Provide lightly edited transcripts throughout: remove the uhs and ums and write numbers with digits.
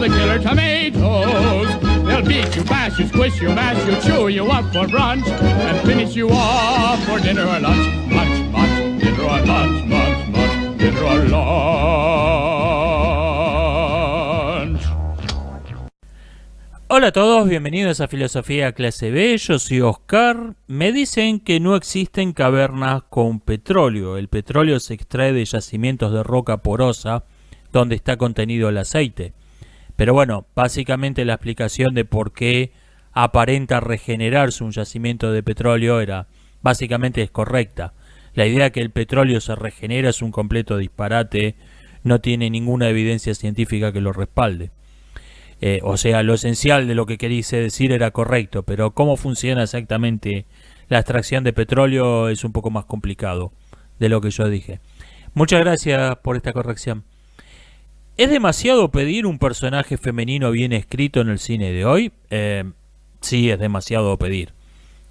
the killer tomatoes. They'll beat you, bash you, squish you, mash you, chew you up for brunch, and finish you off for dinner or lunch. Munch, munch, dinner or lunch, munch, munch, dinner or lunch. Hola a todos, bienvenidos a Filosofía Clase B, yo soy Oscar. Me dicen que no existen cavernas con petróleo. El petróleo se extrae de yacimientos de roca porosa donde está contenido el aceite. Pero bueno, básicamente la explicación de por qué aparenta regenerarse un yacimiento de petróleo básicamente es correcta. La idea de que el petróleo se regenera es un completo disparate, no tiene ninguna evidencia científica que lo respalde. O sea, lo esencial de lo que quise decir era correcto, pero cómo funciona exactamente la extracción de petróleo es un poco más complicado de lo que yo dije. Muchas gracias por esta corrección. ¿Es demasiado pedir un personaje femenino bien escrito en el cine de hoy? Sí, es demasiado pedir.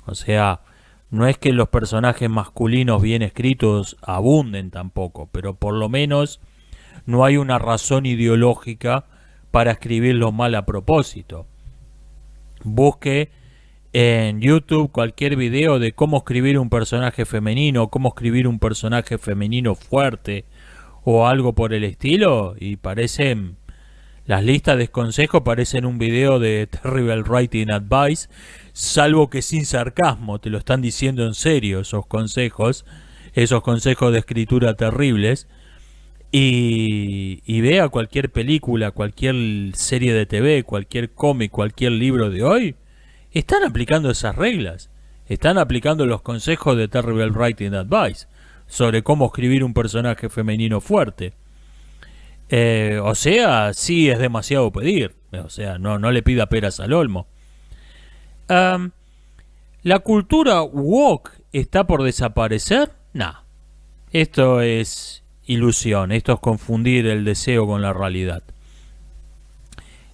O sea, no es que los personajes masculinos bien escritos abunden tampoco, pero por lo menos no hay una razón ideológica para escribirlo mal a propósito. Busque en YouTube cualquier video de cómo escribir un personaje femenino, cómo escribir un personaje femenino fuerte o algo por el estilo, y las listas de consejos parecen un video de Terrible Writing Advice, salvo que sin sarcasmo, te lo están diciendo en serio esos consejos de escritura terribles. Y vea cualquier película, cualquier serie de TV, cualquier cómic, cualquier libro de hoy, están aplicando esas reglas, están aplicando los consejos de Terrible Writing Advice sobre cómo escribir un personaje femenino fuerte. O sea, sí es demasiado pedir, o sea, no le pida peras al olmo. ¿La cultura woke está por desaparecer? No, esto es ilusión, esto es confundir el deseo con la realidad.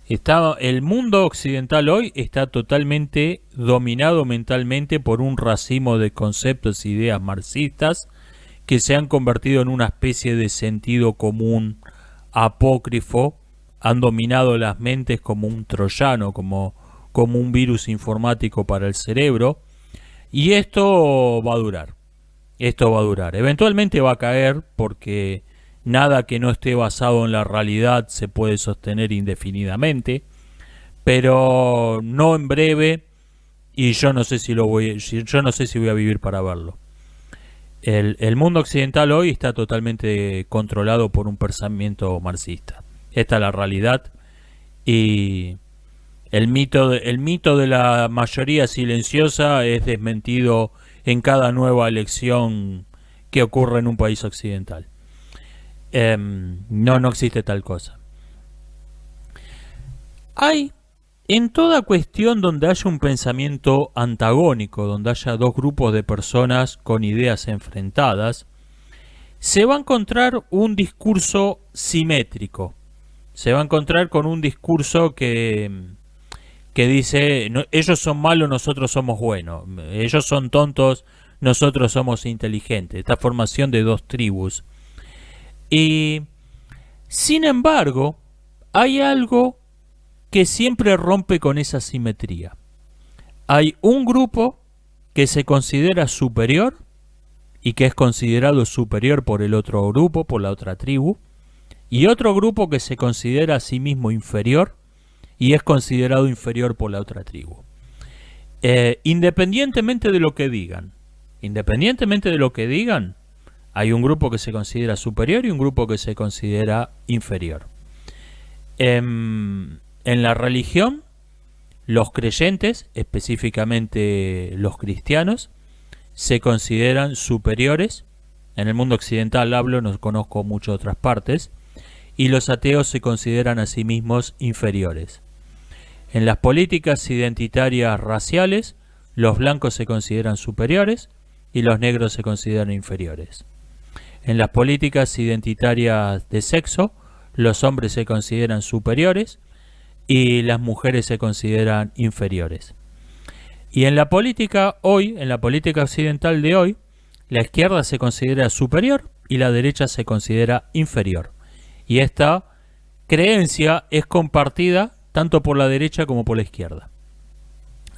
El mundo occidental hoy está totalmente dominado mentalmente por un racimo de conceptos e ideas marxistas que se han convertido en una especie de sentido común apócrifo, han dominado las mentes como un troyano, como un virus informático para el cerebro, y esto va a durar. Eventualmente va a caer porque nada que no esté basado en la realidad se puede sostener indefinidamente, pero no en breve, y yo no sé si voy a vivir para verlo. El mundo occidental hoy está totalmente controlado por un pensamiento marxista. Esta es la realidad, y el mito de la mayoría silenciosa es desmentido en cada nueva elección que ocurre en un país occidental. No existe tal cosa. Hay, en toda cuestión donde haya un pensamiento antagónico, donde haya dos grupos de personas con ideas enfrentadas, se va a encontrar un discurso simétrico. Se va a encontrar con un discurso que dice, ellos son malos, nosotros somos buenos, ellos son tontos, nosotros somos inteligentes. Esta formación de dos tribus. Y sin embargo, hay algo que siempre rompe con esa simetría. Hay un grupo que se considera superior y que es considerado superior por el otro grupo, por la otra tribu, y otro grupo que se considera a sí mismo inferior y es considerado inferior por la otra tribu. Independientemente de lo que digan, hay un grupo que se considera superior y un grupo que se considera inferior. En la religión, los creyentes, específicamente los cristianos, se consideran superiores. En el mundo occidental hablo, no conozco muchas otras partes. Y los ateos se consideran a sí mismos inferiores. En las políticas identitarias raciales, los blancos se consideran superiores y los negros se consideran inferiores. En las políticas identitarias de sexo, los hombres se consideran superiores y las mujeres se consideran inferiores. Y en la política occidental de hoy, la izquierda se considera superior y la derecha se considera inferior. Y esta creencia es compartida tanto por la derecha como por la izquierda.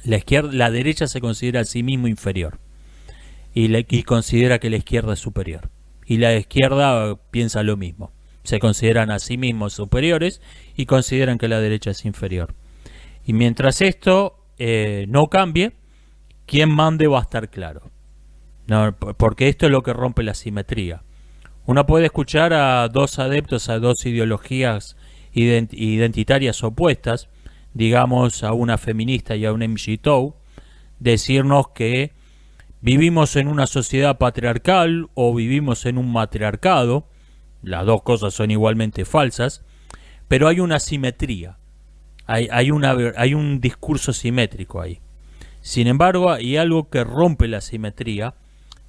La derecha se considera a sí mismo inferior y considera que la izquierda es superior. Y la izquierda piensa lo mismo. Se consideran a sí mismos superiores y consideran que la derecha es inferior. Y mientras esto no cambie, quien mande va a estar claro. No, porque esto es lo que rompe la simetría. Uno puede escuchar a dos adeptos a dos ideologías identitarias opuestas, digamos a una feminista y a un MGTOW, decirnos que vivimos en una sociedad patriarcal o vivimos en un matriarcado. Las dos cosas son igualmente falsas, pero hay una simetría, hay un discurso simétrico ahí. Sin embargo, hay algo que rompe la simetría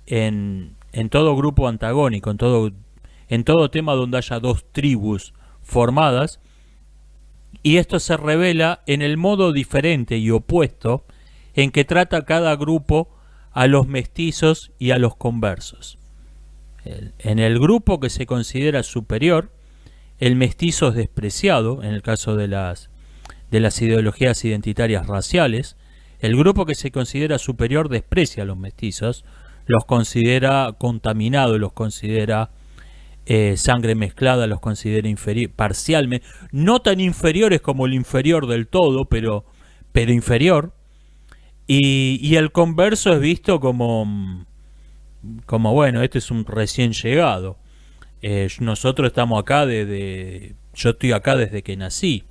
en todo grupo antagónico, en todo tema donde haya dos tribus formadas, y esto se revela en el modo diferente y opuesto en que trata cada grupo a los mestizos y a los conversos. En el grupo que se considera superior, el mestizo es despreciado, en el caso de las ideologías identitarias raciales. El grupo que se considera superior desprecia a los mestizos, los considera contaminados, los considera sangre mezclada, los considera parcialmente, no tan inferiores como el inferior del todo, pero inferior. Y el converso es visto como bueno, este es un recién llegado. Nosotros estamos acá yo estoy acá desde que nací.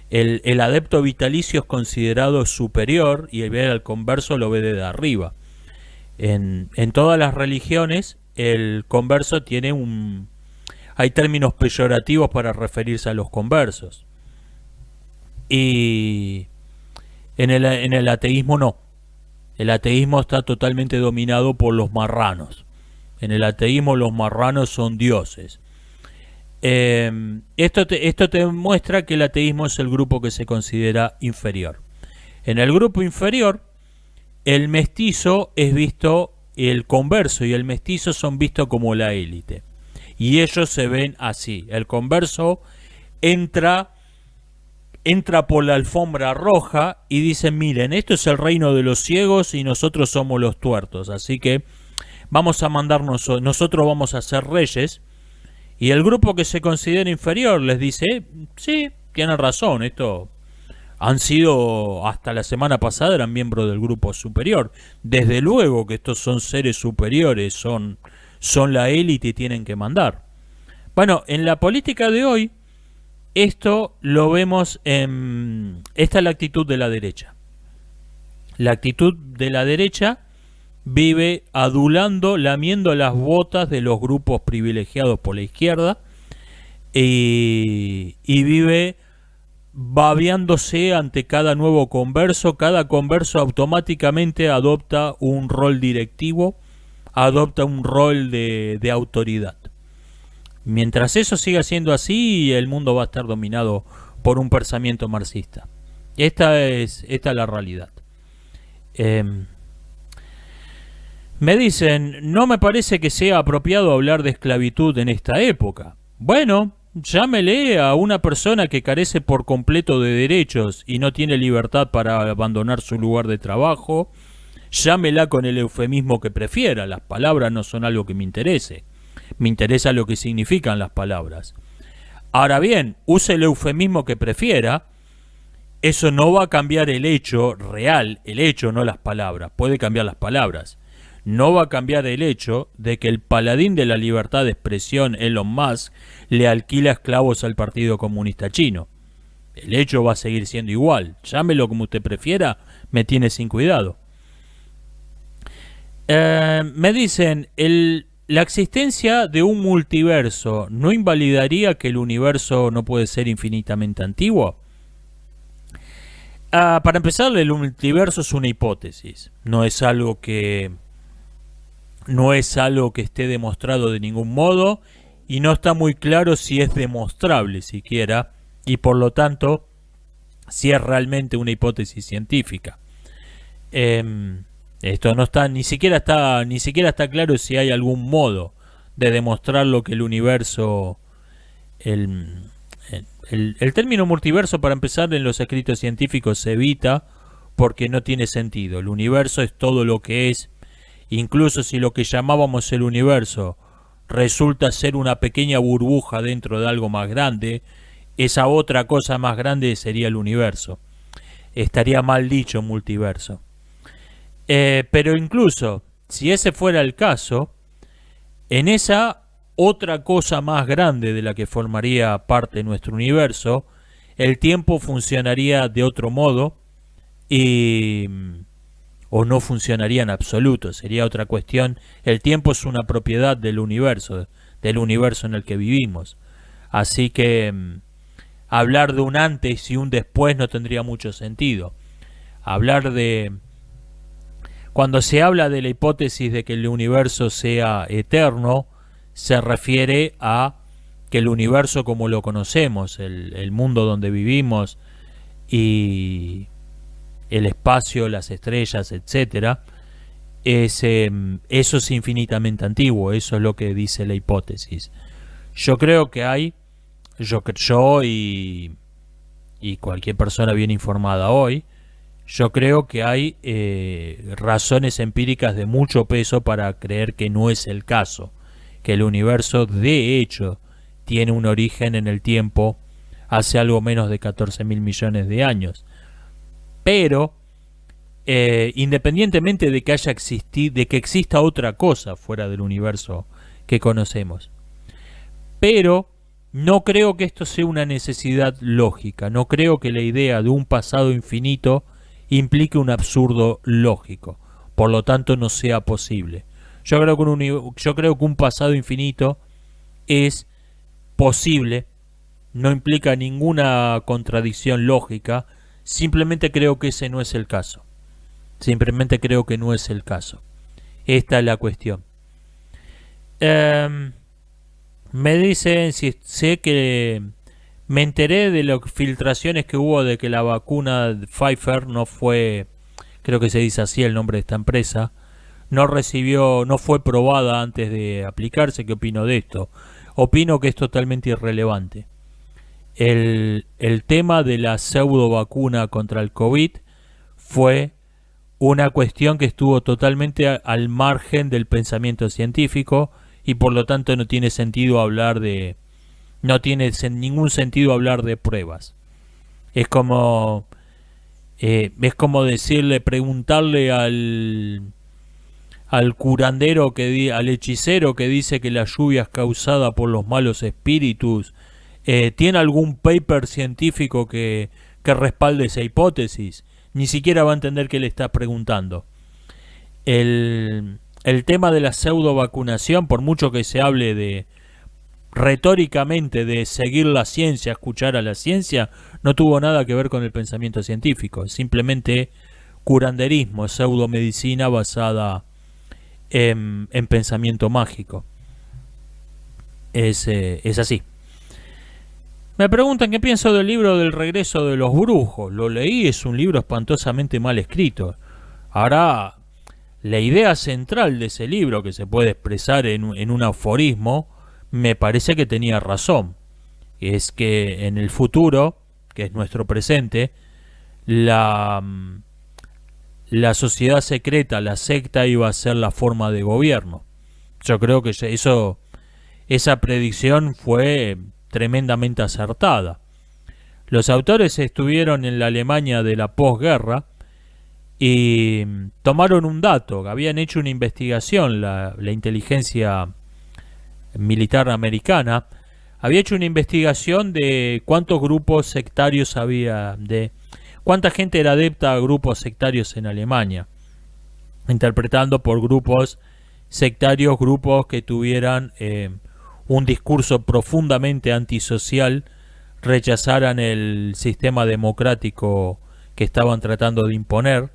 El adepto vitalicio es considerado superior y el ver al converso lo ve desde arriba. En todas las religiones el converso hay términos peyorativos para referirse a los conversos. Y en el ateísmo no. El ateísmo está totalmente dominado por los marranos. En el ateísmo los marranos son dioses. Esto te muestra que el ateísmo es el grupo que se considera inferior. En el grupo inferior, el mestizo es visto, el converso y el mestizo son vistos como la élite. Y ellos se ven así. El converso entra por la alfombra roja y dicen: miren, esto es el reino de los ciegos y nosotros somos los tuertos, así que nosotros vamos a ser reyes. Y el grupo que se considera inferior les dice: sí, tienen razón, esto han sido, hasta la semana pasada eran miembros del grupo superior, desde luego que estos son seres superiores, son la élite y tienen que mandar. Bueno, en la política de hoy esto lo vemos esta es la actitud de la derecha. La actitud de la derecha vive adulando, lamiendo las botas de los grupos privilegiados por la izquierda y vive babeándose ante cada nuevo converso. Cada converso automáticamente adopta un rol directivo, adopta un rol de autoridad. Mientras eso siga siendo así, el mundo va a estar dominado por un pensamiento marxista. Esta es la realidad. Me dicen: no me parece que sea apropiado hablar de esclavitud en esta época. Bueno, llámele a una persona que carece por completo de derechos y no tiene libertad para abandonar su lugar de trabajo. Llámela con el eufemismo que prefiera. Las palabras no son algo que me interese. Me interesa lo que significan las palabras. Ahora bien, use el eufemismo que prefiera. Eso no va a cambiar el hecho real, el hecho, no las palabras. Puede cambiar las palabras. No va a cambiar el hecho de que el paladín de la libertad de expresión, Elon Musk, le alquila esclavos al Partido Comunista Chino. El hecho va a seguir siendo igual. Llámelo como usted prefiera, me tiene sin cuidado. Me dicen: la existencia de un multiverso ¿no invalidaría que el universo no puede ser infinitamente antiguo? Para empezar, el multiverso es una hipótesis. No es algo que esté demostrado de ningún modo, y no está muy claro si es demostrable siquiera, y por lo tanto si es realmente una hipótesis científica. Esto no está, ni siquiera está claro si hay algún modo de demostrar lo que el universo El término multiverso, para empezar, en los escritos científicos se evita porque no tiene sentido. El universo es todo lo que es. Incluso si lo que llamábamos el universo resulta ser una pequeña burbuja dentro de algo más grande, esa otra cosa más grande sería el universo. Estaría mal dicho multiverso. Pero incluso si ese fuera el caso, en esa otra cosa más grande de la que formaría parte de nuestro universo, el tiempo funcionaría de otro modo o no funcionaría en absoluto, sería otra cuestión. El tiempo es una propiedad del universo en el que vivimos. Así que hablar de un antes y un después no tendría mucho sentido. Cuando se habla de la hipótesis de que el universo sea eterno, se refiere a que el universo como lo conocemos, el mundo donde vivimos y el espacio, las estrellas, etcétera, eso es infinitamente antiguo. Eso es lo que dice la hipótesis. Yo creo que hay, yo y cualquier persona bien informada hoy, yo creo que hay razones empíricas de mucho peso para creer que no es el caso, que el universo de hecho tiene un origen en el tiempo hace algo menos de 14.000 millones de años. Pero independientemente de que de que exista otra cosa fuera del universo que conocemos, pero no creo que esto sea una necesidad lógica. No creo que la idea de un pasado infinito implique un absurdo lógico, por lo tanto no sea posible. Yo creo que un pasado infinito es posible, no implica ninguna contradicción lógica. Simplemente creo que ese no es el caso. Simplemente creo que no es el caso. Esta es la cuestión. Me dicen, si sé que me enteré de las filtraciones que hubo de que la vacuna Pfizer no fue, creo que se dice así el nombre de esta empresa, no fue probada antes de aplicarse. ¿Qué opino de esto? Opino que es totalmente irrelevante. El tema de la pseudo vacuna contra el COVID fue una cuestión que estuvo totalmente al margen del pensamiento científico y por lo tanto no tiene ningún sentido hablar de pruebas. Es como preguntarle al curandero, al hechicero que dice que la lluvia es causada por los malos espíritus. ¿Tiene algún paper científico que respalde esa hipótesis? Ni siquiera va a entender qué le está preguntando. El tema de la pseudo vacunación, por mucho que se hable retóricamente de seguir la ciencia, escuchar a la ciencia, no tuvo nada que ver con el pensamiento científico. Simplemente curanderismo, pseudomedicina basada en pensamiento mágico. Es así. Me preguntan qué pienso del libro del regreso de los brujos. Lo leí, es un libro espantosamente mal escrito. Ahora, la idea central de ese libro, que se puede expresar en un aforismo, me parece que tenía razón. Es que en el futuro, que es nuestro presente, la sociedad secreta, la secta, iba a ser la forma de gobierno. Yo creo que esa predicción fue tremendamente acertada. Los autores estuvieron en la Alemania de la posguerra y tomaron un dato. Habían hecho una investigación, la inteligencia militar americana había hecho una investigación de cuántos grupos sectarios había, de cuánta gente era adepta a grupos sectarios en Alemania, interpretando por grupos sectarios grupos que tuvieran un discurso profundamente antisocial, rechazaran el sistema democrático que estaban tratando de imponer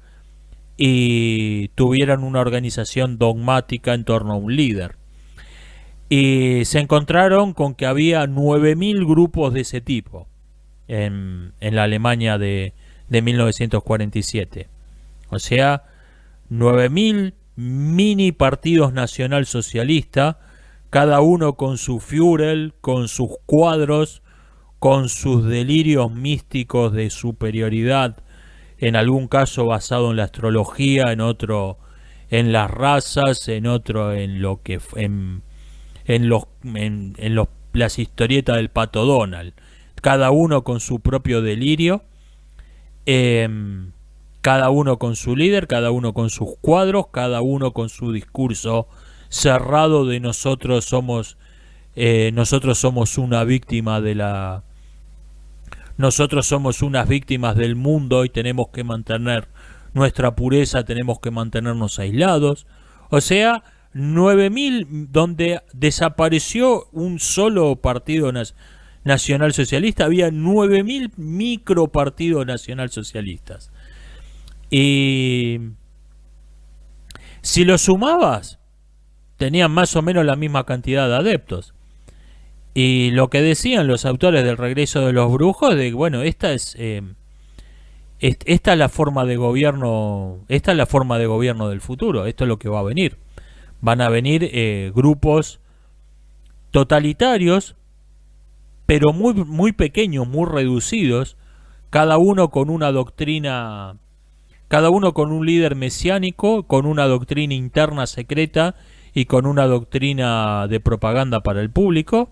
y tuvieran una organización dogmática en torno a un líder. Y se encontraron con que había 9.000 grupos de ese tipo en la Alemania de 1947. O sea, 9.000 mini partidos nacionalsocialistas, cada uno con su Führer, con sus cuadros, con sus delirios místicos de superioridad, en algún caso basado en la astrología, en otro en las razas, en otro en lo que en los las historietas del Pato Donald, cada uno con su propio delirio, cada uno con su líder, cada uno con sus cuadros, cada uno con su discurso cerrado de nosotros somos una víctima de la nosotros somos unas víctimas del mundo y tenemos que mantener nuestra pureza, tenemos que mantenernos aislados. O sea, 9.000, donde desapareció un solo partido nacional socialista, había 9.000 micropartidos nacionalsocialistas. Y si lo sumabas, tenían más o menos la misma cantidad de adeptos. Y lo que decían los autores del Regreso de los Brujos, de bueno, esta es la forma de gobierno, esta es la forma de gobierno del futuro, esto es lo que va a venir. Van a venir grupos totalitarios, pero muy pequeños, muy reducidos, cada uno con una doctrina, cada uno con un líder mesiánico, con una doctrina interna secreta y con una doctrina de propaganda para el público.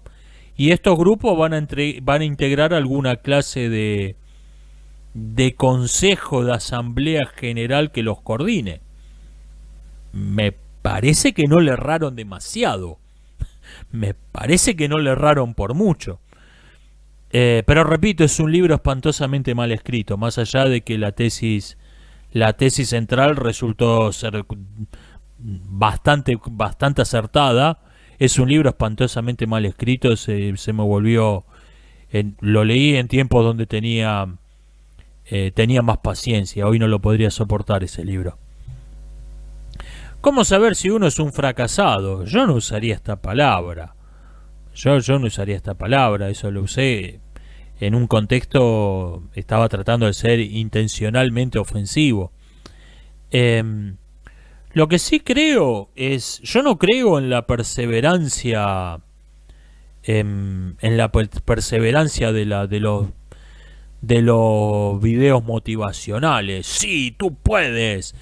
Y estos grupos van a integrar alguna clase de consejo, de asamblea general que los coordine. Me parece que no le erraron demasiado. Me parece que no le erraron por mucho. Pero repito, es un libro espantosamente mal escrito, más allá de que la tesis central resultó ser bastante acertada. Es un libro espantosamente mal escrito, se me volvió... lo leí en tiempos donde tenía más paciencia, hoy no lo podría soportar ese libro. ¿Cómo saber si uno es un fracasado? Yo no usaría esta palabra. Yo no usaría esta palabra, eso lo usé en un contexto, estaba tratando de ser intencionalmente ofensivo. Lo que sí creo es, yo no creo en la perseverancia, en la perseverancia de los videos motivacionales. Sí, tú puedes,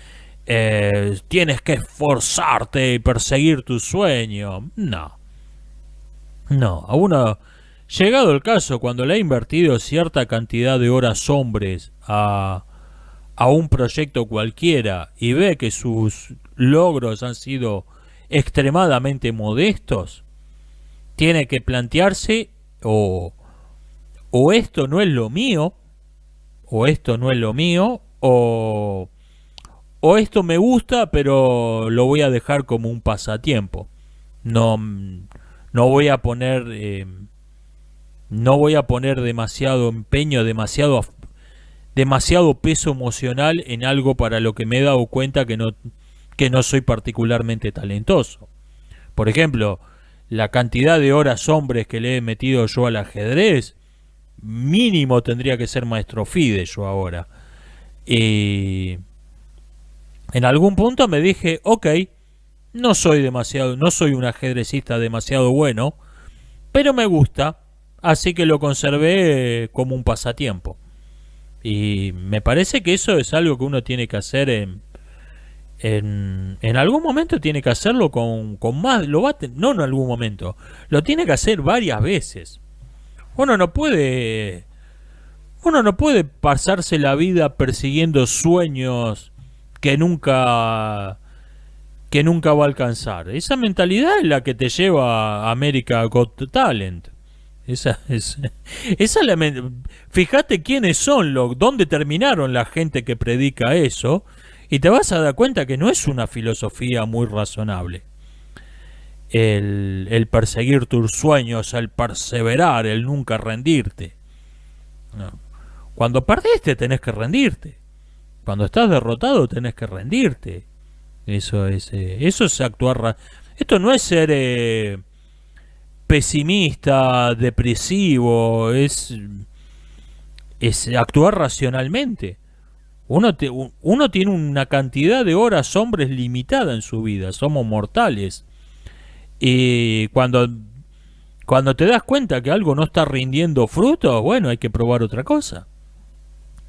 tienes que esforzarte y perseguir tu sueño. No, a uno, llegado el caso, cuando le ha invertido cierta cantidad de horas hombres a un proyecto cualquiera y ve que sus logros han sido extremadamente modestos, tiene que plantearse o esto no es lo mío, o esto no es lo mío, o esto me gusta pero lo voy a dejar como un pasatiempo. No voy a poner demasiado empeño, demasiado peso emocional en algo para lo que me he dado cuenta que no soy particularmente talentoso. Por ejemplo, la cantidad de horas hombres que le he metido yo al ajedrez, mínimo tendría que ser maestro FIDE yo ahora. Y en algún punto me dije, ok, no soy un ajedrecista demasiado bueno, pero me gusta, así que lo conservé como un pasatiempo. Y me parece que eso es algo que uno tiene que hacer en algún momento, tiene que hacerlo con más, no en algún momento, lo tiene que hacer varias veces. Uno no puede pasarse la vida persiguiendo sueños que nunca va a alcanzar. Esa mentalidad es la que te lleva a America Got Talent. Fíjate quiénes son, dónde terminaron la gente que predica eso, y te vas a dar cuenta que no es una filosofía muy razonable. El perseguir tus sueños, el perseverar, el nunca rendirte. No. Cuando perdiste tenés que rendirte. Cuando estás derrotado tenés que rendirte. Eso es actuar. Esto no es ser pesimista, depresivo, es actuar racionalmente. Uno tiene una cantidad de horas hombres limitada en su vida, somos mortales. Y cuando Cuando te das cuenta que algo no está rindiendo frutos, bueno, hay que probar otra cosa.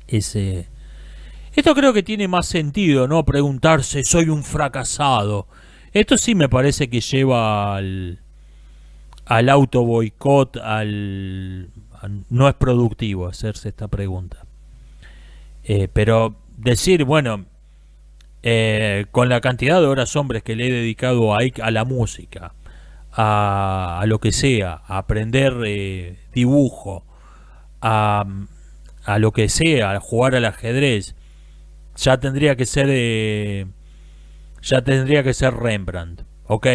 Esto creo que tiene más sentido, ¿no? Preguntarse, soy un fracasado. Esto sí me parece que lleva al auto boicot, no es productivo hacerse esta pregunta. Pero decir, bueno, con la cantidad de horas hombres que le he dedicado a la música, a lo que sea, a aprender dibujo, a lo que sea, a jugar al ajedrez, ya tendría que ser Rembrandt. Ok,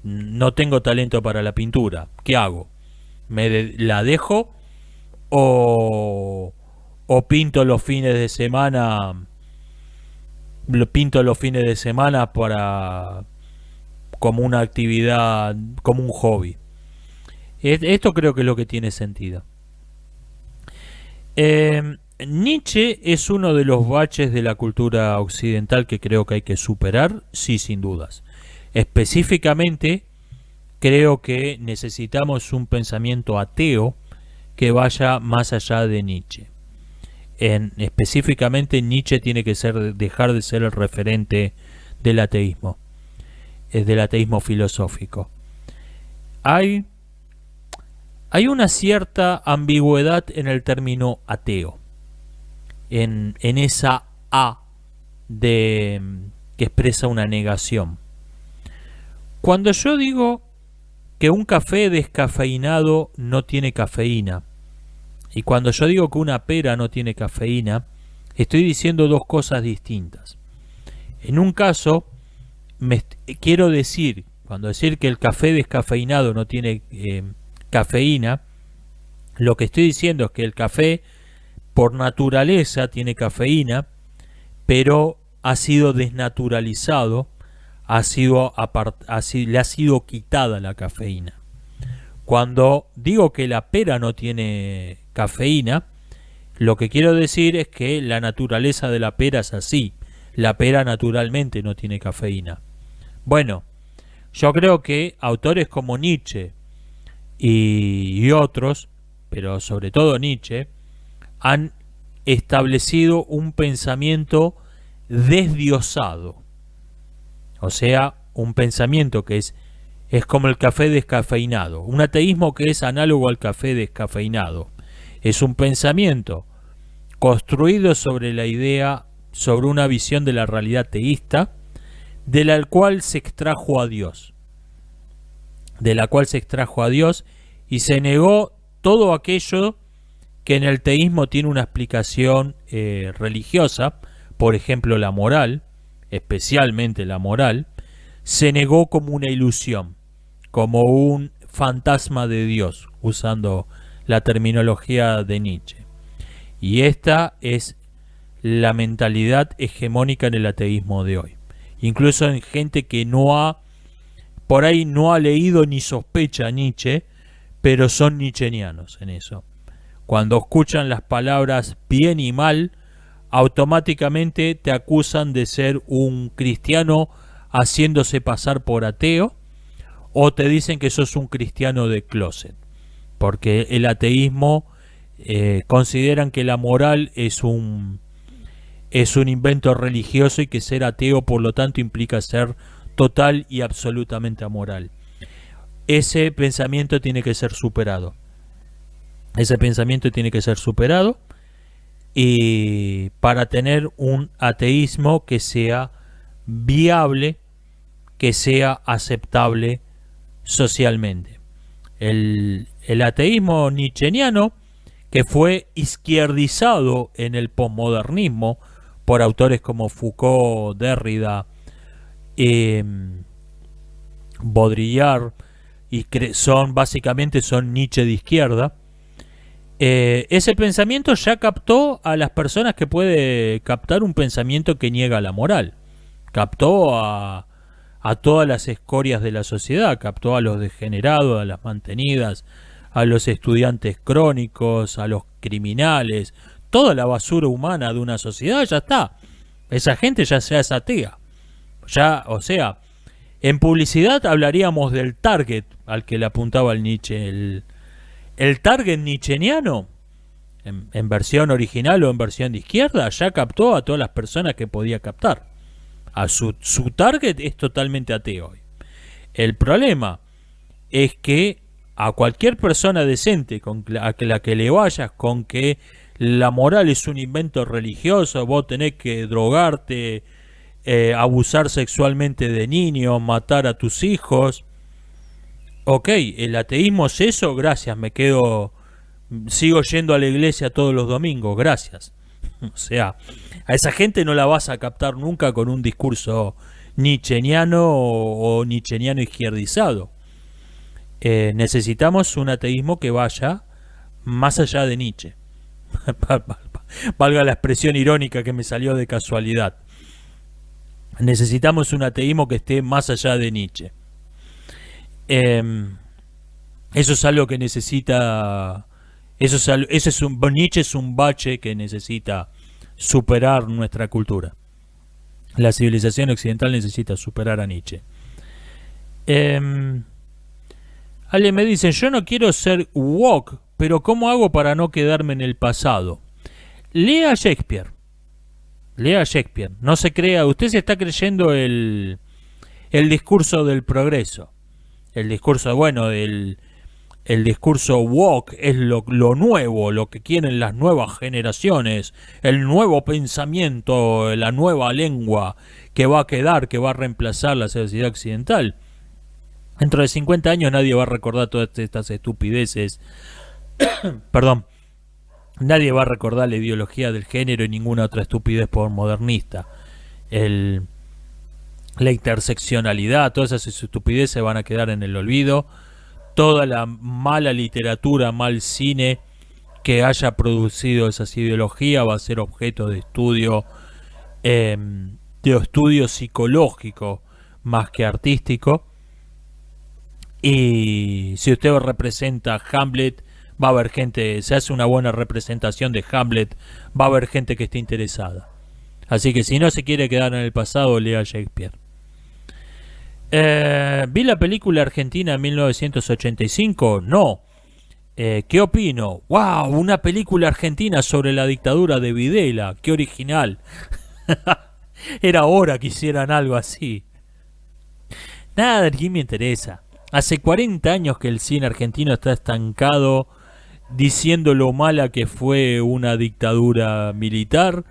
no tengo talento para la pintura, ¿qué hago? ¿La dejo o pinto los fines de semana? Lo pinto los fines de semana para como una actividad, como un hobby. Esto creo que es lo que tiene sentido. Nietzsche es uno de los baches de la cultura occidental que creo que hay que superar, sí, sin dudas. Específicamente, creo que necesitamos un pensamiento ateo que vaya más allá de Nietzsche. Específicamente, Nietzsche tiene que dejar de ser el referente del ateísmo filosófico. Hay una cierta ambigüedad en el término ateo, en esa A que expresa una negación. Cuando yo digo que un café descafeinado no tiene cafeína, y cuando yo digo que una pera no tiene cafeína, estoy diciendo dos cosas distintas. En un caso, quiero decir, cuando decir que el café descafeinado no tiene cafeína, lo que estoy diciendo es que el café por naturaleza tiene cafeína, pero ha sido desnaturalizado, le ha sido quitada la cafeína. Cuando digo que la pera no tiene cafeína, lo que quiero decir es que la naturaleza de la pera es así. La pera naturalmente no tiene cafeína. Bueno, yo creo que autores como Nietzsche y otros, pero sobre todo Nietzsche, han establecido un pensamiento desdiosado. O sea, un pensamiento que es como el café descafeinado. Un ateísmo que es análogo al café descafeinado. Es un pensamiento construido sobre la idea, sobre una visión de la realidad teísta, de la cual se extrajo a Dios. Y se negó todo aquello que en el teísmo tiene una explicación religiosa, por ejemplo la moral, especialmente la moral, se negó como una ilusión, como un fantasma de Dios, usando la terminología de Nietzsche. Y esta es la mentalidad hegemónica en el ateísmo de hoy. Incluso en gente que por ahí no ha leído ni sospecha a Nietzsche, pero son nietzscheanos en eso. Cuando escuchan las palabras bien y mal, automáticamente te acusan de ser un cristiano haciéndose pasar por ateo, o te dicen que sos un cristiano de closet, porque el ateísmo consideran que la moral es un invento religioso y que ser ateo por lo tanto implica ser total y absolutamente amoral. Ese pensamiento tiene que ser superado. Y para tener un ateísmo que sea viable, que sea aceptable socialmente. El ateísmo nietzscheano, que fue izquierdizado en el posmodernismo por autores como Foucault, Derrida, Baudrillard, y básicamente son Nietzsche de izquierda. Ese pensamiento ya captó a las personas que puede captar un pensamiento que niega la moral. Captó a todas las escorias de la sociedad, captó a los degenerados, a las mantenidas, a los estudiantes crónicos, a los criminales, toda la basura humana de una sociedad. Ya está, esa gente ya es atea. Ya, o sea, En publicidad hablaríamos del target al que le apuntaba el Nietzsche. El target nietzscheano, en versión original o en versión de izquierda, ya captó a todas las personas que podía captar. Su target es totalmente ateo hoy. El problema es que a cualquier persona decente a la que le vayas con que la moral es un invento religioso, vos tenés que drogarte, abusar sexualmente de niños, matar a tus hijos. Ok, el ateísmo es eso, gracias, sigo yendo a la iglesia todos los domingos, gracias. O sea, a esa gente no la vas a captar nunca con un discurso nietzscheano o nietzscheano izquierdizado. Necesitamos un ateísmo que vaya más allá de Nietzsche. Valga la expresión irónica que me salió de casualidad. Necesitamos un ateísmo que esté más allá de Nietzsche. Eso es algo que necesita. Nietzsche es un bache que necesita superar nuestra cultura. La civilización occidental necesita superar a Nietzsche. Alguien me dice, yo no quiero ser woke, pero ¿cómo hago para no quedarme en el pasado? Lea Shakespeare. Lea Shakespeare. No se crea, usted se está creyendo el discurso del progreso. El discurso, bueno, el discurso woke es lo nuevo, lo que quieren las nuevas generaciones, el nuevo pensamiento, la nueva lengua que va a quedar, que va a reemplazar la sociedad occidental. Dentro de 50 años nadie va a recordar todas estas estupideces. Perdón. Nadie va a recordar la ideología del género y ninguna otra estupidez postmodernista. La interseccionalidad, todas esas estupideces van a quedar en el olvido. Toda la mala literatura, mal cine que haya producido esas ideologías va a ser objeto de estudio psicológico más que artístico. Y si usted representa Hamlet, va a haber gente, se hace una buena representación de Hamlet, va a haber gente que esté interesada. Así que si no se quiere quedar en el pasado, lea Shakespeare. ¿Vi la película argentina en 1985? No. ¿Qué opino? ¡Wow! Una película argentina sobre la dictadura de Videla. ¡Qué original! Era hora que hicieran algo así. Nada, ¿quién me interesa? Hace 40 años que el cine argentino está estancado diciendo lo mala que fue una dictadura militar,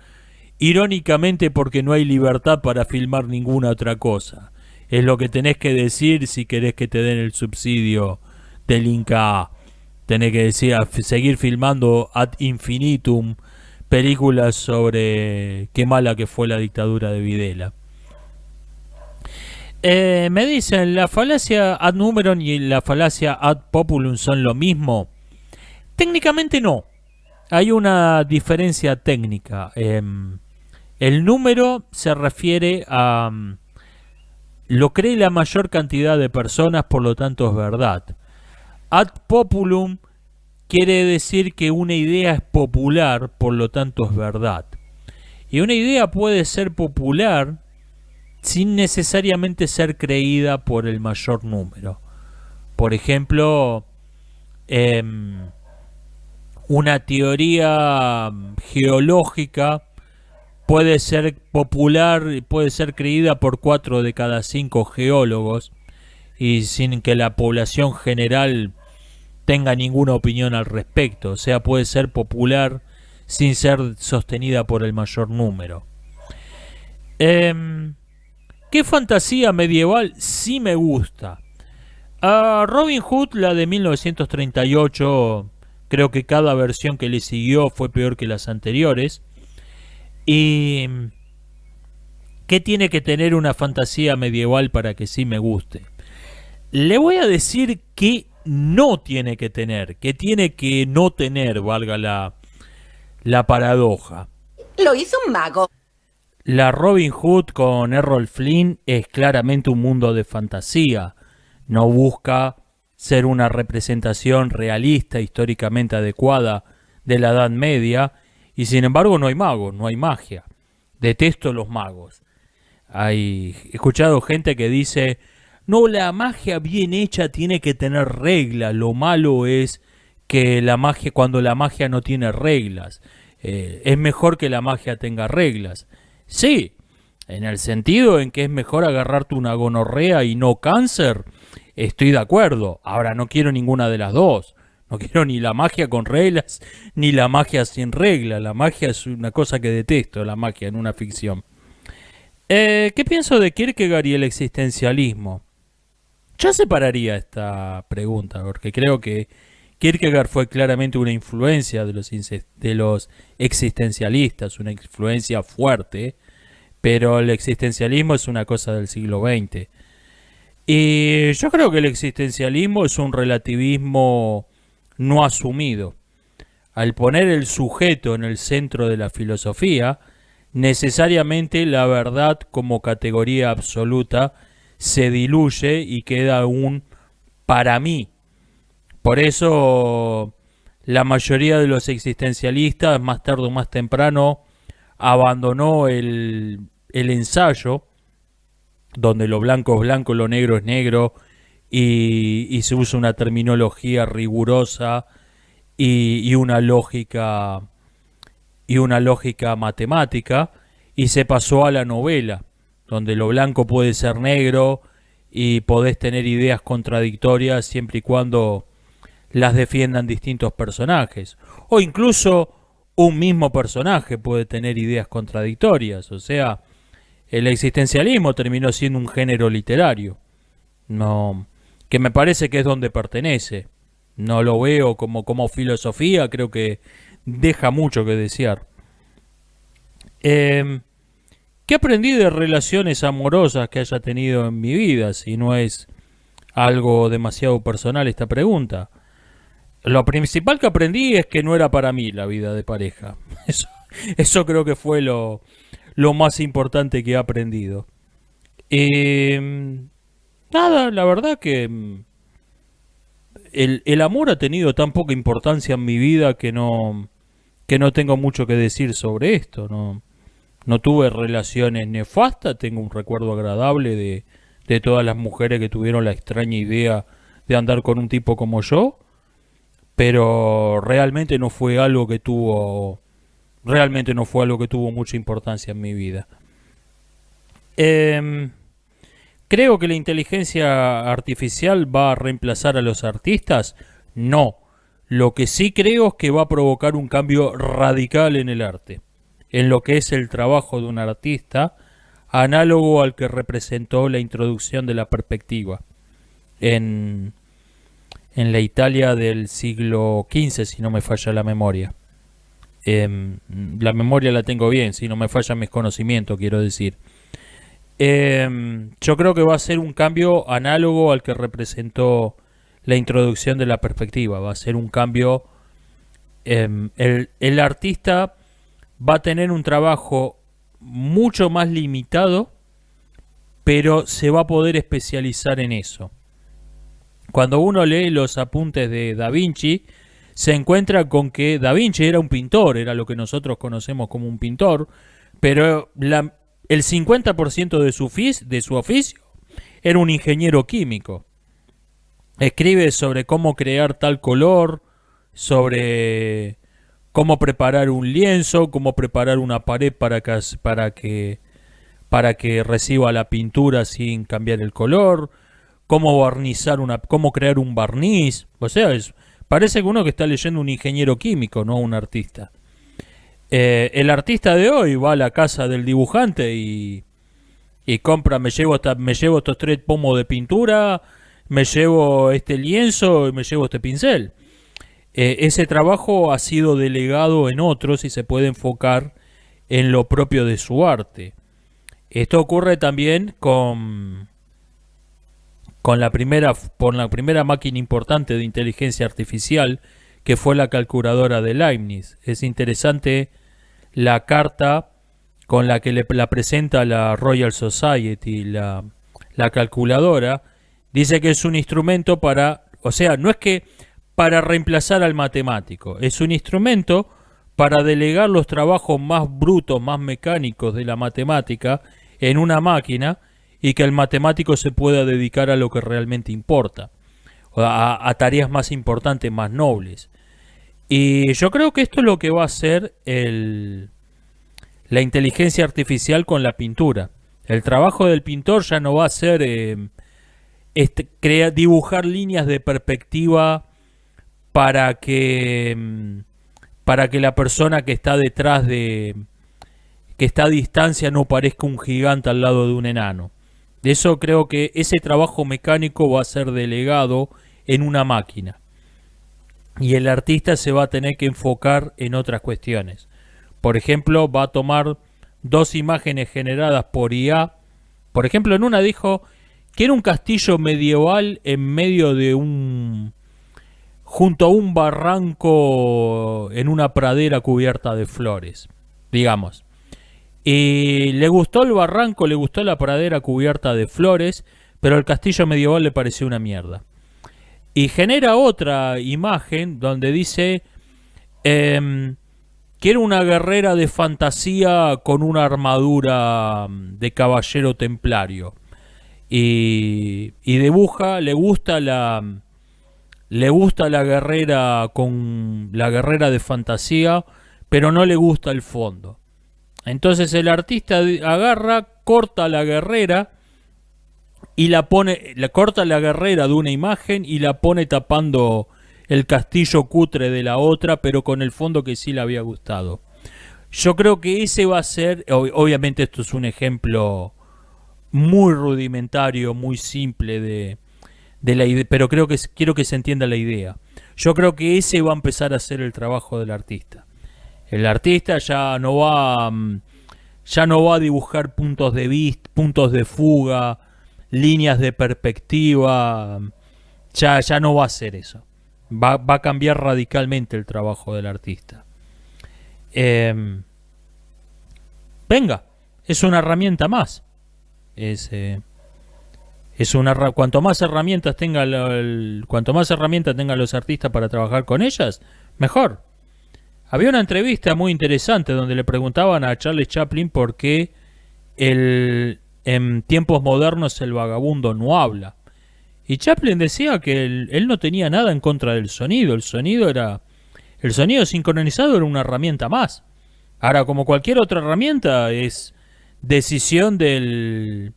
irónicamente porque no hay libertad para filmar ninguna otra cosa. Es lo que tenés que decir si querés que te den el subsidio del Inca A. Tenés que decir, seguir filmando ad infinitum películas sobre qué mala que fue la dictadura de Videla. Me dicen, ¿la falacia ad numerum y la falacia ad populum son lo mismo? Técnicamente no. Hay una diferencia técnica. El número se refiere a lo cree la mayor cantidad de personas, por lo tanto es verdad. Ad populum quiere decir que una idea es popular, por lo tanto es verdad. Y una idea puede ser popular sin necesariamente ser creída por el mayor número. Por ejemplo, una teoría geológica puede ser popular, puede ser creída por 4 de cada 5 geólogos y sin que la población general tenga ninguna opinión al respecto. O sea, puede ser popular sin ser sostenida por el mayor número. ¿Qué fantasía medieval sí me gusta? Robin Hood, la de 1938, creo que cada versión que le siguió fue peor que las anteriores. ¿Y qué tiene que tener una fantasía medieval para que sí me guste? Le voy a decir que no tiene que tener, que tiene que no tener, valga la paradoja. Lo hizo un mago. La Robin Hood con Errol Flynn es claramente un mundo de fantasía. No busca ser una representación realista, históricamente adecuada de la Edad Media, y sin embargo no hay magos, no hay magia. Detesto los magos. He escuchado gente que dice, no, la magia bien hecha tiene que tener reglas, lo malo es que la magia, cuando la magia no tiene reglas, es mejor que la magia tenga reglas. Sí, en el sentido en que es mejor agarrarte una gonorrea y no cáncer, estoy de acuerdo. Ahora no quiero ninguna de las dos. No quiero ni la magia con reglas, ni la magia sin reglas. La magia es una cosa que detesto, la magia en una ficción. ¿Qué pienso de Kierkegaard y el existencialismo? Yo separaría esta pregunta, porque creo que Kierkegaard fue claramente una influencia de los existencialistas, una influencia fuerte, pero el existencialismo es una cosa del siglo XX. Y yo creo que el existencialismo es un relativismo no asumido. Al poner el sujeto en el centro de la filosofía, necesariamente la verdad como categoría absoluta se diluye y queda un para mí. Por eso la mayoría de los existencialistas, más tarde o más temprano, abandonó el ensayo, donde lo blanco es blanco, lo negro es negro, y se usa una terminología rigurosa y una lógica matemática, y se pasó a la novela, donde lo blanco puede ser negro y podés tener ideas contradictorias siempre y cuando las defiendan distintos personajes, o incluso un mismo personaje puede tener ideas contradictorias. O sea, el existencialismo terminó siendo un género literario, no, que me parece que es donde pertenece. No lo veo como filosofía, creo que deja mucho que desear. ¿Qué aprendí de relaciones amorosas que haya tenido en mi vida? Si no es algo demasiado personal esta pregunta. Lo principal que aprendí es que no era para mí la vida de pareja. Eso creo que fue lo más importante que he aprendido. Nada, la verdad que el amor ha tenido tan poca importancia en mi vida que no tengo mucho que decir sobre esto. No tuve relaciones nefastas, tengo un recuerdo agradable de todas las mujeres que tuvieron la extraña idea de andar con un tipo como yo, pero realmente no fue algo que tuvo mucha importancia en mi vida. ¿Creo que la inteligencia artificial va a reemplazar a los artistas? No. Lo que sí creo es que va a provocar un cambio radical en el arte, en lo que es el trabajo de un artista, análogo al que representó la introducción de la perspectiva en la Italia del siglo XV, si no me falla la memoria. La memoria la tengo bien, si no me fallan mis conocimientos, quiero decir. Yo creo que va a ser un cambio análogo al que representó la introducción de la perspectiva. Va a ser un cambio. El artista va a tener un trabajo mucho más limitado, pero se va a poder especializar en eso. Cuando uno lee los apuntes de Da Vinci, se encuentra con que Da Vinci era un pintor, era lo que nosotros conocemos como un pintor, pero el 50% de su oficio era un ingeniero químico. Escribe sobre cómo crear tal color, sobre cómo preparar un lienzo, cómo preparar una pared para que reciba la pintura sin cambiar el color, cómo crear un barniz. O sea, parece que uno que está leyendo un ingeniero químico, no un artista. El artista de hoy va a la casa del dibujante y compra, me llevo estos 3 pomos de pintura, me llevo este lienzo y me llevo este pincel. Ese trabajo ha sido delegado en otros y se puede enfocar en lo propio de su arte. Esto ocurre también con la primera máquina importante de inteligencia artificial, que fue la calculadora de Leibniz. Es interesante la carta con la que la presenta la Royal Society, la calculadora. Dice que es un instrumento no es que para reemplazar al matemático, es un instrumento para delegar los trabajos más brutos, más mecánicos de la matemática en una máquina y que el matemático se pueda dedicar a lo que realmente importa, a tareas más importantes, más nobles. Y yo creo que esto es lo que va a hacer la inteligencia artificial con la pintura. El trabajo del pintor ya no va a ser dibujar líneas de perspectiva para que la persona que está detrás que está a distancia no parezca un gigante al lado de un enano. De eso creo que ese trabajo mecánico va a ser delegado en una máquina. Y el artista se va a tener que enfocar en otras cuestiones. Por ejemplo, va a tomar dos imágenes generadas por IA. Por ejemplo, en una dijo que era un castillo medieval en medio de junto a un barranco en una pradera cubierta de flores, digamos. Y le gustó el barranco, le gustó la pradera cubierta de flores, pero el castillo medieval le pareció una mierda. Y genera otra imagen donde dice que era una guerrera de fantasía con una armadura de caballero templario. Y dibuja, le gusta la guerrera con la guerrera de fantasía, pero no le gusta el fondo. Entonces el artista agarra, corta la guerrera y corta la guerrera de una imagen y la pone tapando el castillo cutre de la otra, pero con el fondo que sí le había gustado. Yo creo que ese va a ser, obviamente esto es un ejemplo muy rudimentario, muy simple de la idea, pero quiero que se entienda la idea. Yo creo que ese va a empezar a ser el trabajo del artista. El artista ya no va a dibujar puntos de vista, puntos de fuga, líneas de perspectiva. Ya no va a hacer eso. Va a cambiar radicalmente el trabajo del artista. Venga, es una herramienta más. Cuanto más herramientas tengan los artistas para trabajar con ellas, mejor. Había una entrevista muy interesante donde le preguntaban a Charles Chaplin por qué en tiempos modernos el vagabundo no habla. Y Chaplin decía que él no tenía nada en contra del sonido. El sonido sincronizado era una herramienta más. Ahora, como cualquier otra herramienta, es decisión del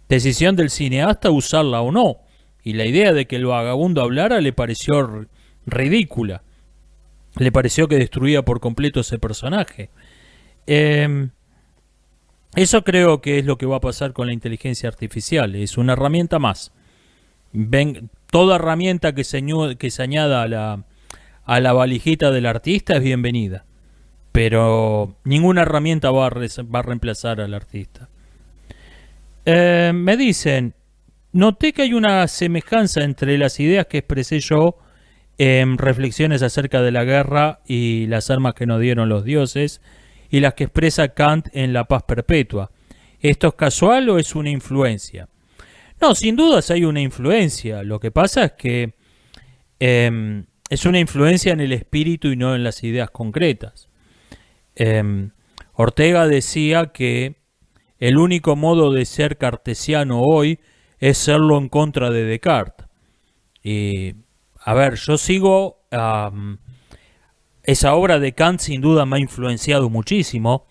cineasta usarla o no. Y la idea de que el vagabundo hablara le pareció ridícula. Le pareció que destruía por completo ese personaje. Eso creo que es lo que va a pasar con la inteligencia artificial. Es una herramienta más. Toda herramienta que se añada a la valijita del artista es bienvenida. Pero ninguna herramienta va a reemplazar al artista. Me dicen, noté que hay una semejanza entre las ideas que expresé yo en reflexiones acerca de la guerra y las armas que nos dieron los dioses y las que expresa Kant en La Paz Perpetua. ¿Esto es casual o es una influencia? No, sin dudas hay una influencia. Lo que pasa es que es una influencia en el espíritu y no en las ideas concretas. Ortega decía que el único modo de ser cartesiano hoy es serlo en contra de Descartes. Y, a ver, yo sigo... esa obra de Kant sin duda me ha influenciado muchísimo.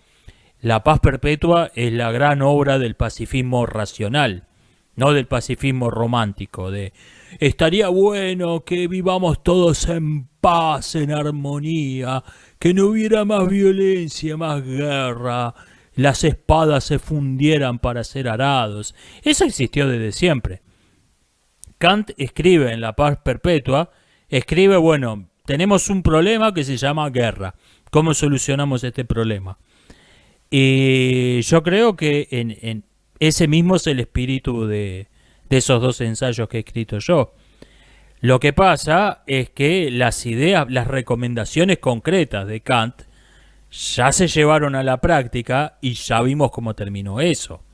La Paz Perpetua es la gran obra del pacifismo racional, no del pacifismo romántico, de estaría bueno que vivamos todos en paz, en armonía, que no hubiera más violencia, más guerra, las espadas se fundieran para ser arados. Eso existió desde siempre. Kant escribe en La Paz Perpetua, bueno, tenemos un problema que se llama guerra. ¿Cómo solucionamos este problema? Y yo creo que en ese mismo es el espíritu de esos dos ensayos que he escrito yo. Lo que pasa es que las ideas, las recomendaciones concretas de Kant ya se llevaron a la práctica y ya vimos cómo terminó eso.